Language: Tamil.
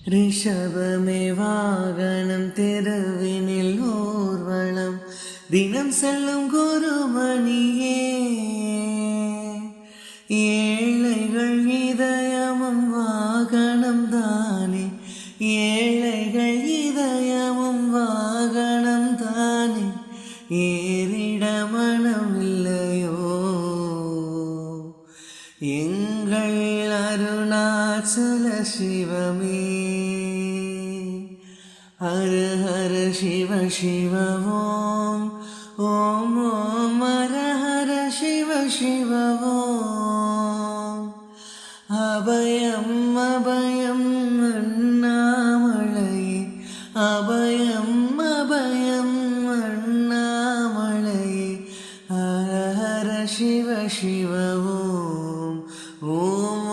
ரிஷபமே வாகனம் தெருவினில் ஊர்வலம் தினம் செல்லும் குருமணியே ஏழைகள் இதயமும் வாகனம் தானே ஏழைகள் இதயமும் வாகனம் தானே ஏறிட மனம் இல்லையோ எங்கள் அருணாச்சல சிவமே ஹர ஹர சிவ சிவ ஓம் ஓம் ஓம் ஹர ஹர சிவ சிவ ஓம் அபயம் அபயம் அண்ணாமலையே அபயம் அபயம் அண்ணாமலையே ஹர ஹர சிவ சிவ ஓம் ஓம்